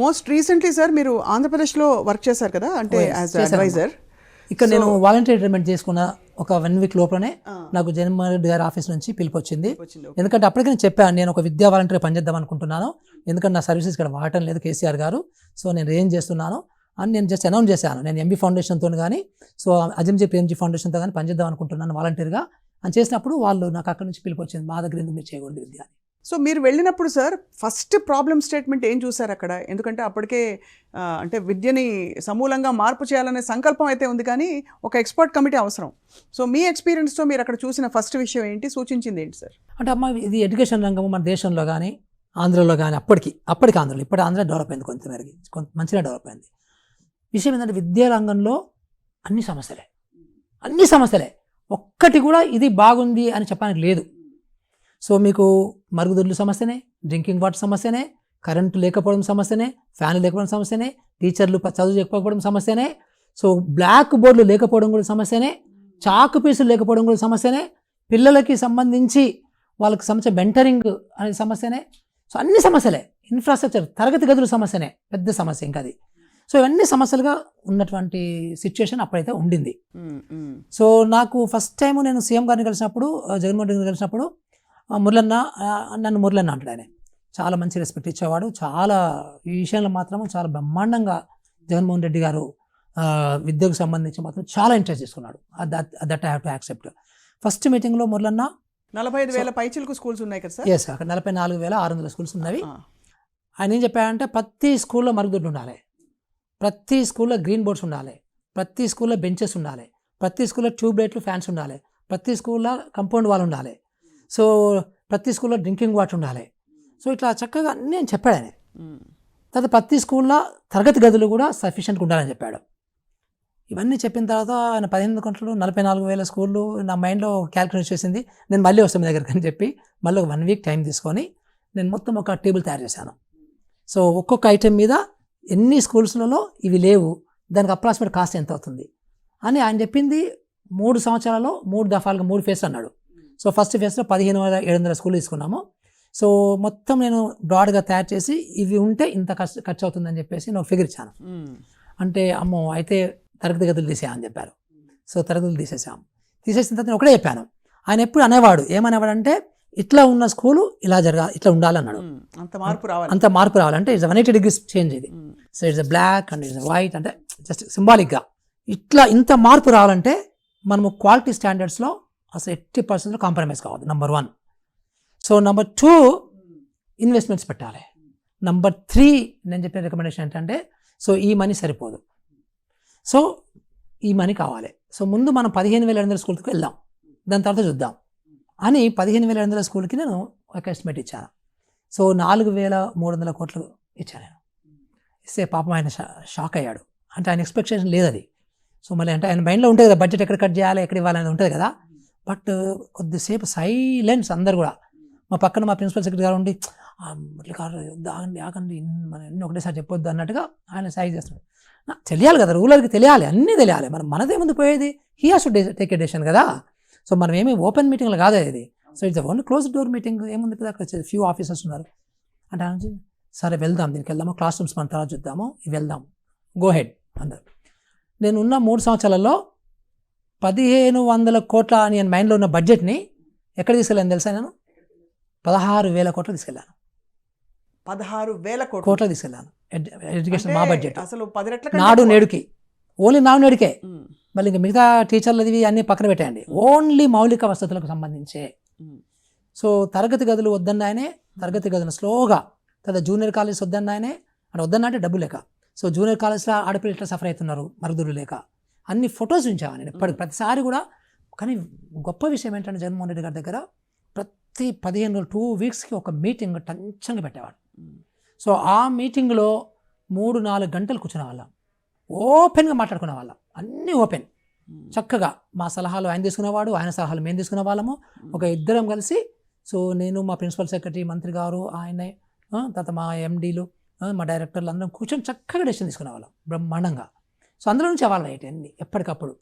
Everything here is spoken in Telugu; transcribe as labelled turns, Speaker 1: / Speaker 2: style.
Speaker 1: మోస్ట్ రీసెంట్లీ సార్ మీరు ఆంధ్రప్రదేశ్లో వర్క్ చేశారు కదా, అంటే యాజ్ అడ్వైజర్.
Speaker 2: ఇక్కడ నేను వాలంటీర్ రిటైర్మెంట్ చేసుకున్న ఒక 1 వీక్ లోపలనే నాకు జగన్మోహన్ రెడ్డి గారి ఆఫీస్ నుంచి పిలుపు వచ్చింది. ఎందుకంటే అప్పటికే నేను చెప్పాను, నేను ఒక విద్యా వాలంటీర్ పనిచేద్దాం అనుకుంటున్నాను, ఎందుకంటే నా సర్వీసెస్ ఇక్కడ వాడటం లేదు కేసీఆర్ గారు, సో నేను ఏం చేస్తున్నాను అని నేను జస్ట్ అనౌన్స్ చేశాను. నేను ఎంబీ ఫౌండేషన్తో కానీ, సో అజంజీ ప్రేమ్జీ ఫౌండేషన్తో కానీ పనిచేద్దాం అనుకుంటున్నాను వాలంటీర్గా అని చేసినప్పుడు వాళ్ళు నాకు అక్కడ నుంచి పిలుపు వచ్చింది, మా దగ్గర ఎందుకు మీరు చేయకూడదు విద్య అని.
Speaker 1: సో మీరు వెళ్ళినప్పుడు సార్ ఫస్ట్ ప్రాబ్లమ్ స్టేట్మెంట్ ఏం చూసారు అక్కడ? ఎందుకంటే అప్పటికే అంటే విద్యని సమూలంగా మార్పు చేయాలనే సంకల్పం అయితే ఉంది, కానీ ఒక ఎక్స్పర్ట్ కమిటీ అవసరం. సో మీ ఎక్స్పీరియన్స్తో మీరు అక్కడ చూసిన ఫస్ట్ విషయం ఏంటి, సూచించింది ఏంటి సార్?
Speaker 2: అంటే అమ్మ, ఇది ఎడ్యుకేషన్ రంగం మన దేశంలో కానీ ఆంధ్రలో కానీ అప్పటికి ఆంధ్రలో, ఇప్పుడు ఆంధ్ర డెవలప్ అయింది, కొంత మంచిగా డెవలప్ అయింది. విషయం ఏంటంటే విద్యా రంగంలో అన్ని సమస్యలే, ఒక్కటి కూడా ఇది బాగుంది అని చెప్పడానికి లేదు. సో మీకు మరుగుదొడ్లు సమస్యనే, డ్రింకింగ్ వాటర్ సమస్యనే, కరెంటు లేకపోవడం సమస్యనే, ఫ్యాన్లు లేకపోవడం సమస్యనే, టీచర్లు చదువు లేకపోవడం సమస్యనే, సో బ్లాక్ బోర్డులు లేకపోవడం కూడా సమస్యనే, చాకు పీసులు లేకపోవడం కూడా సమస్యనే, పిల్లలకి సంబంధించి వాళ్ళకి సంబంధించిన మెంటరింగ్ అనే సమస్యనే. సో అన్ని సమస్యలే, ఇన్ఫ్రాస్ట్రక్చర్, తరగతి గదుల సమస్యనే పెద్ద సమస్య ఇంకా అది. సో ఇవన్నీ సమస్యలుగా ఉన్నటువంటి సిచ్యువేషన్ అప్పుడైతే ఉండింది. సో నాకు ఫస్ట్ టైం నేను సీఎం గారిని కలిసినప్పుడు, జగన్మోహన్ రెడ్డి గారిని కలిసినప్పుడు, నన్ను మురళన్న అంటాడు. ఆయన చాలా మంచి రెస్పెక్ట్ ఇచ్చేవాడు, చాలా ఈ విషయంలో మాత్రం చాలా బ్రహ్మాండంగా జగన్మోహన్ రెడ్డి గారు విద్యకు సంబంధించి మాత్రం చాలా ఇంట్రెస్ట్ తీసుకున్నాడు. That I have to accept. First మీటింగ్లో మురళన్న
Speaker 1: 45,000 పైచిలకు స్కూల్స్ ఉన్నాయి కదా సార్?
Speaker 2: ఎస్, అక్కడ 44,600 స్కూల్స్ ఉన్నవి. ఆయన ఏం చెప్పాడంటే ప్రతి స్కూల్లో మరుగుదొడ్లు ఉండాలి, ప్రతి స్కూల్లో గ్రీన్ బోర్డ్స్ ఉండాలి, ప్రతి స్కూల్లో బెంచెస్ ఉండాలి, ప్రతి స్కూల్లో ట్యూబ్ లైట్లు ఫ్యాన్స్ ఉండాలి, ప్రతి స్కూల్లో కంపౌండ్ వాల్ ఉండాలి, సో ప్రతి స్కూల్లో డ్రింకింగ్ వాటర్ ఉండాలి. సో ఇట్లా చక్కగా నేను చెప్పాడు ఆయన. తర్వాత ప్రతి స్కూల్లో తరగతి గదులు కూడా సఫిషియెంట్గా ఉండాలని చెప్పాడు. ఇవన్నీ చెప్పిన తర్వాత ఆయన 15 గంటలు 44,000 స్కూళ్ళు నా మైండ్లో క్యాల్కులేట్ చేసింది. నేను మళ్ళీ వస్తాను మీ దగ్గరికి అని చెప్పి మళ్ళీ ఒక 1 వీక్ టైం తీసుకొని నేను మొత్తం ఒక టేబుల్ తయారు చేశాను. సో ఒక్కొక్క ఐటెం మీద ఎన్ని స్కూల్స్లలో ఇవి లేవు, దానికి అప్రాక్సిమేట్ కాస్ట్ ఎంత అవుతుంది అని ఆయన చెప్పింది. 3 సంవత్సరాల్లో 3 దఫాలుగా 3 ఫేజ్ అన్నాడు. సో ఫస్ట్ ఫేజ్లో 15,700 స్కూల్ తీసుకున్నాము. సో మొత్తం నేను బ్రాడ్గా తయారు చేసి ఇవి ఉంటే ఇంత ఖర్చు అవుతుందని చెప్పేసి నేను ఫిగర్ ఇచ్చాను. అంటే అమ్మో అయితే తరగతి గదులు తీసేయని చెప్పారు. సో తరగతులు తీసేసాం. తీసేసిన తర్వాత నేను ఒకటే చెప్పాను. ఆయన ఎప్పుడు అనేవాడు, ఏమనేవాడంటే ఇట్లా ఉన్న స్కూలు ఇలా ఇట్లా ఉండాలన్నాడు. అంత మార్పు రావాలంటే ఇట్స్ 180 degrees చేంజ్ ఇది. So it's black and it's white, అంటే జస్ట్ సింబాలిక్గా ఇంత మార్పు రావాలంటే మనము క్వాలిటీ స్టాండర్డ్స్లో అసలు 80% కాంప్రమైజ్ కావద్దు, నెంబర్ 1. సో నెంబర్ 2 ఇన్వెస్ట్మెంట్స్ పెట్టాలి. నెంబర్ 3 నేను చెప్పిన రికమెండేషన్ ఏంటంటే, సో ఈ మనీ సరిపోదు, సో ఈ మనీ కావాలి. సో ముందు మనం 15,700 స్కూల్కి వెళ్దాం, దాని తర్వాత చూద్దాం అని 15,700 స్కూల్కి నేను ఒక ఎస్టిమేట్ ఇచ్చాను. సో 4,300 కోట్లు ఇచ్చాను నేను. ఇస్తే పాపం ఆయన షాక్ అయ్యాడు. అంటే ఆయన ఎక్స్పెక్టేషన్ లేదు అది. సో మళ్ళీ అంటే ఆయన మైండ్లో ఉంటుంది కదా, బడ్జెట్ ఎక్కడ కట్ చేయాలి, ఎక్కడ ఇవ్వాలని ఉంటుంది కదా. బట్ కొద్దిసేపు సైలెన్స్ అందరు కూడా. మా పక్కన మా ప్రిన్సిపల్ సెక్రటరీ గారు ఉండి ఆగండి మన అన్నీ ఒకటేసారి చెప్పొద్దు అన్నట్టుగా ఆయన సైజ్ చేస్తున్నాడు. తెలియాలి కదా, రూలర్కి తెలియాలి, అన్నీ తెలియాలి. మనదే ముందు పోయేది, he has to take a decision కదా. సో మనం ఏమి ఓపెన్ మీటింగ్లో కాదు ఇది. So it's only close door meeting. ఏముంది కదా, అక్కడ ఫ్యూ ఆఫీసర్స్ ఉన్నారు. అంటే సరే వెళ్దాం, దీనికి వెళ్దాము, క్లాస్ రూమ్స్ మన తర్వాత చూద్దాము, ఇవి వెళ్దాం, గో హెడ్ అందరు. నేను ఉన్న 3 సంవత్సరాలలో 1,500 కోట్ల అని నేను మైండ్లో ఉన్న బడ్జెట్ని ఎక్కడ తీసుకెళ్ళాను తెలుసా? నేను 16,000 కోట్లు తీసుకెళ్ళాను.
Speaker 1: 16,000
Speaker 2: కోట్లు తీసుకెళ్ళాను. ఎడ్యుకేషన్ మా బడ్జెట్
Speaker 1: అసలు 10 రెట్ల
Speaker 2: నాడు నేడుకి, ఓన్లీ నాడు నేడుకే. మళ్ళీ ఇంకా మిగతా టీచర్లు ఇవి అన్నీ పక్కన పెట్టేయండి, ఓన్లీ మౌలిక వసతులకు సంబంధించే. సో తరగతి గదులు వద్దన్నాయనే, తరగతి గదులు స్లోగా. తర్వాత జూనియర్ కాలేజ్ వద్దన్నాయనే, అంటే వద్దన్నా అంటే డబ్బు లేక. సో జూనియర్ కాలేజ్లో ఆడపిల్లలు ఇట్లా సఫర్ అవుతున్నారు మరుగుదొడ్లు లేక, అన్ని ఫొటోస్ ఉంచాను నేను ప్రతిసారి కూడా. కానీ గొప్ప విషయం ఏంటంటే జగన్మోహన్ రెడ్డి గారి దగ్గర ప్రతి 15 రోజులు 2 వీక్స్కి ఒక మీటింగ్ టెన్షన్గా పెట్టేవాడు. సో ఆ మీటింగ్లో 3-4 గంటలు కూర్చునే వాళ్ళం, ఓపెన్గా మాట్లాడుకునే వాళ్ళం, అన్నీ ఓపెన్. చక్కగా మా సలహాలు ఆయన తీసుకునేవాడు, ఆయన సలహాలు మేము తీసుకునే వాళ్ళము. ఒక ఇద్దరం కలిసి, సో నేను, మా ప్రిన్సిపల్ సెక్రటరీ, మంత్రి గారు, ఆయనే, తర్వాత మా ఎండీలు, మా డైరెక్టర్లు అందరం కూర్చొని చక్కగా డెసిషన్ తీసుకునేవాళ్ళం బ్రహ్మాండంగా. సో అందులో నుంచి అవ్వాలి అన్నీ ఎప్పటికప్పుడు.